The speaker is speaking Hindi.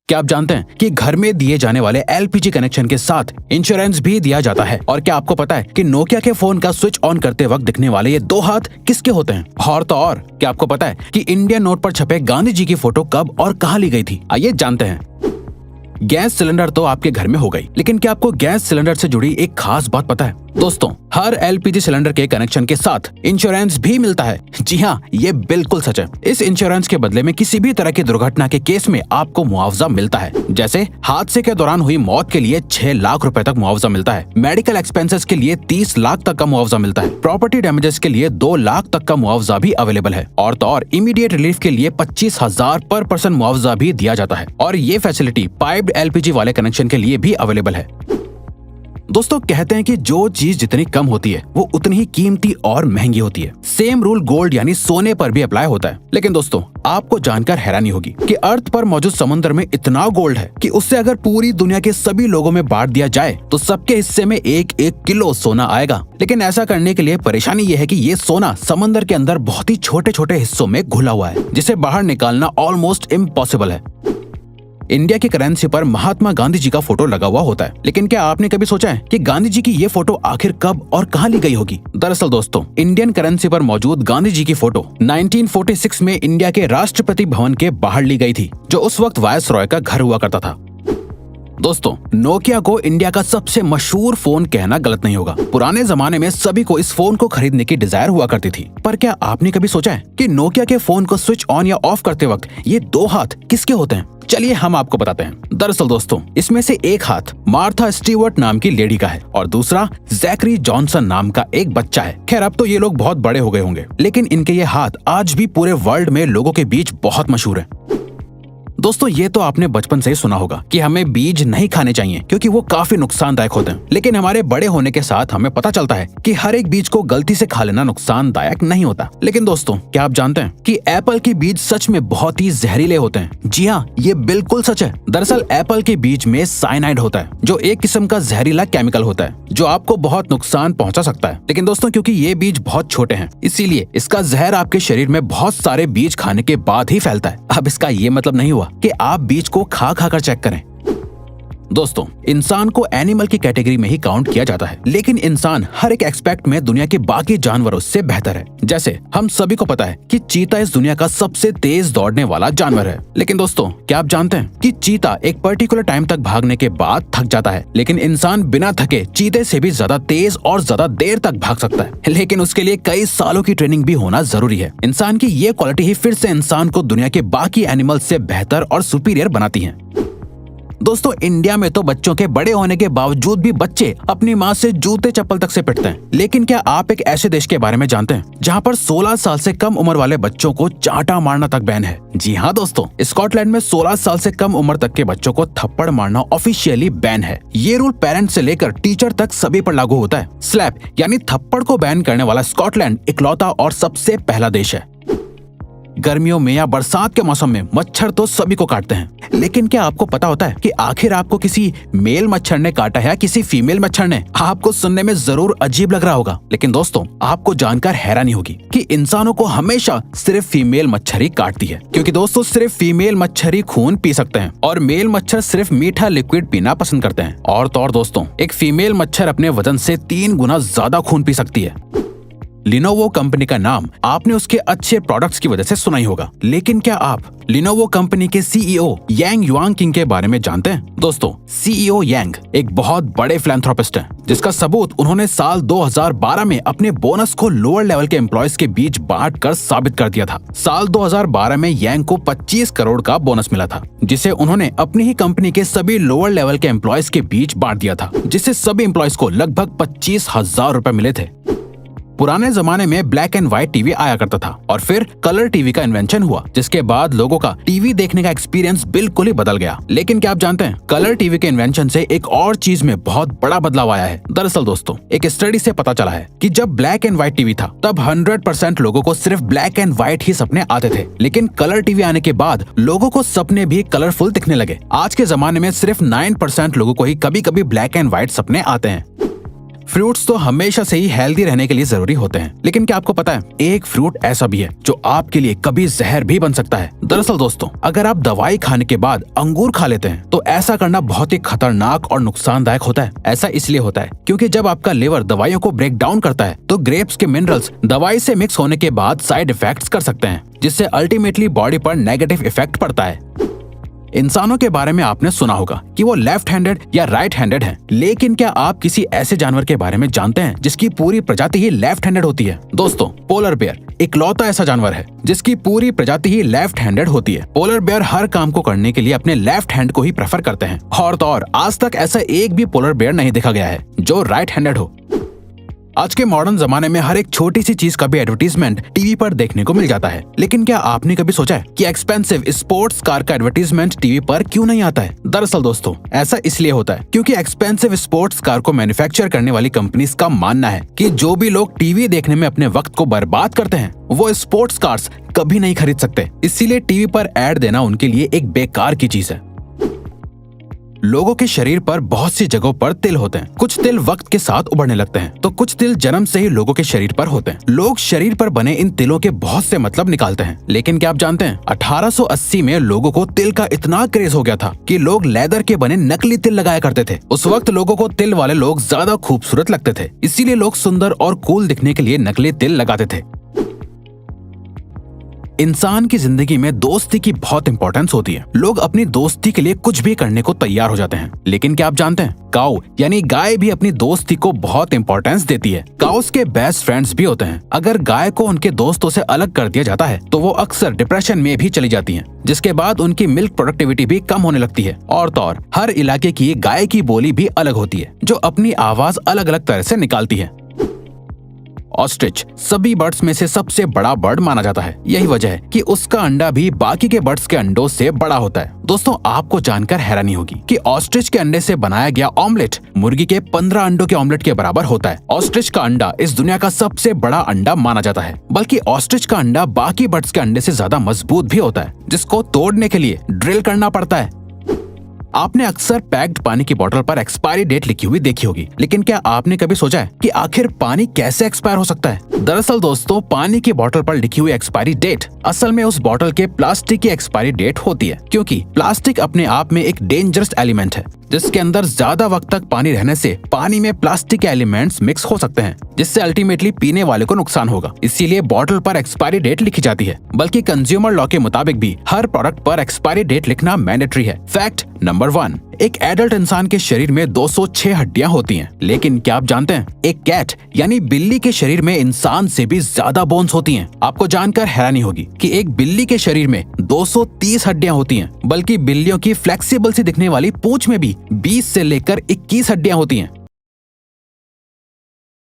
क्या आप जानते हैं कि घर में दिए जाने वाले एलपीजी कनेक्शन के साथ इंश्योरेंस भी दिया जाता है? और क्या आपको पता है कि नोकिया के फोन का स्विच ऑन करते वक्त दिखने वाले ये 2 हाथ किसके होते हैं? और तो और क्या आपको पता है कि इंडियन नोट पर छपे गांधी जी की फोटो कब और कहां ली गई थी? आइए जानते हैं। गैस सिलेंडर तो आपके घर में हो गई, लेकिन क्या आपको गैस सिलेंडर से जुड़ी एक खास बात पता है? दोस्तों, हर एलपीजी सिलेंडर के कनेक्शन के साथ इंश्योरेंस भी मिलता है। जी हाँ, ये बिल्कुल सच है। इस इंश्योरेंस के बदले में किसी भी तरह की दुर्घटना के केस में आपको मुआवजा मिलता है। जैसे हादसे के दौरान हुई मौत के लिए 6 लाख रुपए तक मुआवजा मिलता है। मेडिकल एक्सपेंसेस के लिए 30 लाख तक का मुआवजा मिलता है। प्रॉपर्टी डैमेजेस के लिए 2 लाख तक का मुआवजा भी अवेलेबल है। और तो और इमीडिएट रिलीफ के लिए 25,000 पर पर्सन मुआवजा भी दिया जाता है। और ये फैसिलिटी पाइप्ड एलपीजी वाले कनेक्शन के लिए भी अवेलेबल है। दोस्तों, कहते हैं कि जो चीज जितनी कम होती है वो उतनी ही कीमती और महंगी होती है। सेम रूल गोल्ड यानी सोने पर भी अप्लाई होता है। लेकिन दोस्तों, आपको जानकर हैरानी होगी कि अर्थ पर मौजूद समुद्र में इतना गोल्ड है कि उससे अगर पूरी दुनिया के सभी लोगों में बांट दिया जाए तो सबके हिस्से में 1-1 किलो सोना आएगा। लेकिन ऐसा करने के लिए परेशानी ये है कि ये सोना समंदर के अंदर बहुत ही छोटे छोटे हिस्सों में घुला हुआ है, जिसे बाहर निकालना ऑलमोस्ट इम्पॉसिबल है। इंडिया की करेंसी पर महात्मा गांधी जी का फोटो लगा हुआ होता है, लेकिन क्या आपने कभी सोचा है कि गांधी जी की ये फोटो आखिर कब और कहां ली गई होगी? दरअसल दोस्तों, इंडियन करेंसी पर मौजूद गांधी जी की फोटो 1946 में इंडिया के राष्ट्रपति भवन के बाहर ली गई थी, जो उस वक्त वायसरॉय का घर हुआ करता था। दोस्तों, नोकिया को इंडिया का सबसे मशहूर फोन कहना गलत नहीं होगा। पुराने जमाने में सभी को इस फोन को खरीदने की डिजायर हुआ करती थी। पर क्या आपने कभी सोचा है कि नोकिया के फोन को स्विच ऑन या ऑफ करते वक्त ये 2 हाथ किसके होते हैं? चलिए हम आपको बताते हैं। दरअसल दोस्तों, इसमें से एक हाथ मार्था स्टीवर्ट नाम की लेडी का है और दूसरा जैकरी जॉनसन नाम का एक बच्चा है। खैर, अब तो ये लोग बहुत बड़े हो गए होंगे, लेकिन इनके ये हाथ आज भी पूरे वर्ल्ड में लोगों के बीच बहुत मशहूर है। दोस्तों, ये तो आपने बचपन से ही सुना होगा कि हमें बीज नहीं खाने चाहिए क्योंकि वो काफी नुकसानदायक होते हैं। लेकिन हमारे बड़े होने के साथ हमें पता चलता है कि हर एक बीज को गलती से खा लेना नुकसानदायक नहीं होता। लेकिन दोस्तों, क्या आप जानते हैं कि एप्पल के बीज सच में बहुत ही जहरीले होते हैं? जी हाँ, ये बिल्कुल सच है। दरअसल एप्पल के बीज में साइनाइड होता है, जो एक किस्म का जहरीला केमिकल होता है जो आपको बहुत नुकसान पहुंचा सकता है। लेकिन दोस्तों, क्योंकि ये बीज बहुत छोटे हैं, इसीलिए इसका जहर आपके शरीर में बहुत सारे बीज खाने के बाद ही फैलता है। अब इसका ये मतलब नहीं हुआ कि आप बीज को खा कर चेक करें। दोस्तों, इंसान को एनिमल की कैटेगरी में ही काउंट किया जाता है, लेकिन इंसान हर एक एस्पेक्ट में दुनिया के बाकी जानवरों से बेहतर है। जैसे हम सभी को पता है कि चीता इस दुनिया का सबसे तेज दौड़ने वाला जानवर है। लेकिन दोस्तों, क्या आप जानते हैं कि चीता एक पर्टिकुलर टाइम तक भागने के बाद थक जाता है, लेकिन इंसान बिना थके चीते से भी ज्यादा तेज और ज्यादा देर तक भाग सकता है। लेकिन उसके लिए कई सालों की ट्रेनिंग भी होना जरूरी है। इंसान की ये क्वालिटी ही फिर से इंसान को दुनिया के बाकी एनिमल से बेहतर और सुपीरियर बनाती है। दोस्तों, इंडिया में तो बच्चों के बड़े होने के बावजूद भी बच्चे अपनी माँ से जूते चप्पल तक से पिटते हैं। लेकिन क्या आप एक ऐसे देश के बारे में जानते हैं जहाँ पर 16 साल से कम उम्र वाले बच्चों को चांटा मारना तक बैन है? जी हाँ दोस्तों, स्कॉटलैंड में 16 साल से कम उम्र तक के बच्चों को थप्पड़ मारना ऑफिशियली बैन है। ये रूल पेरेंट्स से लेकर टीचर तक सभी पर लागू होता है। स्लैप यानी थप्पड़ को बैन करने वाला स्कॉटलैंड इकलौता और सबसे पहला देश है। गर्मियों में या बरसात के मौसम में मच्छर तो सभी को काटते हैं, लेकिन क्या आपको पता होता है कि आखिर आपको किसी मेल मच्छर ने काटा है या किसी फीमेल मच्छर ने? आपको सुनने में जरूर अजीब लग रहा होगा, लेकिन दोस्तों, आपको जानकर हैरानी होगी कि इंसानों को हमेशा सिर्फ फीमेल मच्छर ही काटती है। क्योंकि दोस्तों, सिर्फ फीमेल मच्छर ही खून पी सकते हैं और मेल मच्छर सिर्फ मीठा लिक्विड पीना पसंद करते हैं। और तो और दोस्तों, एक फीमेल मच्छर अपने वजन से 3 गुना ज्यादा खून पी सकती है। लिनोवो कंपनी का नाम आपने उसके अच्छे प्रोडक्ट्स की वजह से सुना ही होगा, लेकिन क्या आप लिनोवो कंपनी के सीईओ यांग युआंग के बारे में जानते हैं? दोस्तों, सीईओ यांग एक बहुत बड़े फिलैंथ्रोपिस्ट हैं, जिसका सबूत उन्होंने साल 2012 में अपने बोनस को लोअर लेवल के एम्प्लॉयज के बीच बांट कर साबित कर दिया था। साल 2012 में यांग को 25 करोड़ का बोनस मिला था, जिसे उन्होंने अपनी ही कंपनी के सभी लोअर लेवल के एम्प्लॉयज के बीच बांट दिया था, जिससे सभी एम्प्लॉयज को लगभग 25,000 रुपए मिले थे। पुराने जमाने में ब्लैक एंड व्हाइट टीवी आया करता था और फिर कलर टीवी का इन्वेंशन हुआ, जिसके बाद लोगों का टीवी देखने का एक्सपीरियंस बिल्कुल ही बदल गया। लेकिन क्या आप जानते हैं, कलर टीवी के इन्वेंशन से एक और चीज में बहुत बड़ा बदलाव आया है। दरअसल दोस्तों, एक स्टडी से पता चला है कि जब ब्लैक एंड व्हाइट टीवी था तब 100% लोगों को सिर्फ ब्लैक एंड व्हाइट ही सपने आते थे, लेकिन कलर टीवी आने के बाद लोगों को सपने भी कलरफुल दिखने लगे। आज के जमाने में सिर्फ 9% लोगों को ही कभी कभी ब्लैक एंड व्हाइट सपने आते हैं। फ्रूट्स तो हमेशा से ही हेल्दी रहने के लिए जरूरी होते हैं, लेकिन क्या आपको पता है एक फ्रूट ऐसा भी है जो आपके लिए कभी जहर भी बन सकता है। दरअसल दोस्तों, अगर आप दवाई खाने के बाद अंगूर खा लेते हैं तो ऐसा करना बहुत ही खतरनाक और नुकसानदायक होता है। ऐसा इसलिए होता है क्योंकि जब आपका लिवर दवाइयों को ब्रेक डाउन करता है तो ग्रेप्स के मिनरल्स दवाई से मिक्स होने के बाद साइड इफेक्ट्स कर सकते हैं, जिससे अल्टीमेटली बॉडी पर नेगेटिव इफेक्ट पड़ता है। इंसानों के बारे में आपने सुना होगा कि वो लेफ्ट हैंडेड या राइट हैंडेड हैं, लेकिन क्या आप किसी ऐसे जानवर के बारे में जानते हैं जिसकी पूरी प्रजाति ही लेफ्ट हैंडेड होती है? दोस्तों, पोलर बेयर इकलौता ऐसा जानवर है जिसकी पूरी प्रजाति ही लेफ्ट हैंडेड होती है। पोलर बेयर हर काम को करने के लिए अपने लेफ्ट हैंड को ही प्रेफर करते हैं और तो और आज तक ऐसा एक भी पोलर बेयर नहीं देखा गया है जो राइट हैंडेड हो। आज के मॉडर्न जमाने में हर एक छोटी सी चीज का भी एडवर्टीजमेंट टीवी पर देखने को मिल जाता है, लेकिन क्या आपने कभी सोचा है कि एक्सपेंसिव स्पोर्ट्स कार का एडवर्टीजमेंट टीवी पर क्यों नहीं आता है? दरअसल दोस्तों, ऐसा इसलिए होता है क्योंकि एक्सपेंसिव स्पोर्ट्स कार को मैन्युफैक्चर करने वाली कंपनीज का मानना है कि जो भी लोग टीवी देखने में अपने वक्त को बर्बाद करते हैं वो स्पोर्ट्स कार्स कभी नहीं खरीद सकते। इसीलिए टीवी पर ऐड देना उनके लिए एक बेकार की चीज है। लोगों के शरीर पर बहुत सी जगहों पर तिल होते हैं। कुछ तिल वक्त के साथ उभरने लगते हैं तो कुछ तिल जन्म से ही लोगों के शरीर पर होते हैं। लोग शरीर पर बने इन तिलों के बहुत से मतलब निकालते हैं, लेकिन क्या आप जानते हैं 1880 में लोगों को तिल का इतना क्रेज हो गया था कि लोग लेदर के बने नकली तिल लगाया करते थे। उस वक्त लोगों को तिल वाले लोग ज्यादा खूबसूरत लगते थे, इसीलिए लोग सुंदर और कूल दिखने के लिए नकली तिल लगाते थे। इंसान की जिंदगी में दोस्ती की बहुत इंपॉर्टेंस होती है। लोग अपनी दोस्ती के लिए कुछ भी करने को तैयार हो जाते हैं, लेकिन क्या आप जानते हैं काऊ यानी गाय भी अपनी दोस्ती को बहुत इंपॉर्टेंस देती है। काउस के बेस्ट फ्रेंड्स भी होते हैं। अगर गाय को उनके दोस्तों से अलग कर दिया जाता है तो वो अक्सर डिप्रेशन में भी चली जाती हैं, जिसके बाद उनकी मिल्क प्रोडक्टिविटी भी कम होने लगती है। और तो और हर इलाके की गाय की बोली भी अलग होती है जो अपनी आवाज अलग अलग तरह से निकालती है। ऑस्ट्रिच सभी बर्ड्स में से सबसे बड़ा बर्ड माना जाता है। यही वजह है कि उसका अंडा भी बाकी के बर्ड्स के अंडों से बड़ा होता है। दोस्तों, आपको जानकर हैरानी होगी कि ऑस्ट्रिच के अंडे से बनाया गया ऑमलेट मुर्गी के 15 अंडों के ऑमलेट के बराबर होता है। ऑस्ट्रिच का अंडा इस दुनिया का सबसे बड़ा अंडा माना जाता है, बल्कि ऑस्ट्रिच का अंडा बाकी बर्ड्स के अंडे से ज्यादा मजबूत भी होता है, जिसको तोड़ने के लिए ड्रिल करना पड़ता है। आपने अक्सर पैक्ड पानी की बोतल पर एक्सपायरी डेट लिखी हुई देखी होगी, लेकिन क्या आपने कभी सोचा है कि आखिर पानी कैसे एक्सपायर हो सकता है? दरअसल दोस्तों, पानी की बोतल पर लिखी हुई एक्सपायरी डेट असल में उस बोतल के प्लास्टिक की एक्सपायरी डेट होती है, क्योंकि प्लास्टिक अपने आप में एक डेंजरस एलिमेंट है जिसके अंदर ज्यादा वक्त तक पानी रहने से पानी में प्लास्टिक के एलिमेंट्स मिक्स हो सकते हैं, जिससे अल्टीमेटली पीने वाले को नुकसान होगा। इसीलिए बोतल पर एक्सपायरी डेट लिखी जाती है, बल्कि कंज्यूमर लॉ के मुताबिक भी हर प्रोडक्ट पर एक्सपायरी डेट लिखना मैंडेटरी है। फैक्ट नंबर 1, एक एडल्ट इंसान के शरीर में 206 हड्डियां होती हैं, लेकिन क्या आप जानते हैं एक कैट यानी बिल्ली के शरीर में इंसान से भी ज्यादा बोन्स होती हैं। आपको जानकर हैरानी होगी कि एक बिल्ली के शरीर में 230 हड्डियां होती हैं, बल्कि बिल्लियों की फ्लेक्सिबल सी दिखने वाली पूंछ में भी 20 से लेकर 21 हड्डियां होती हैं।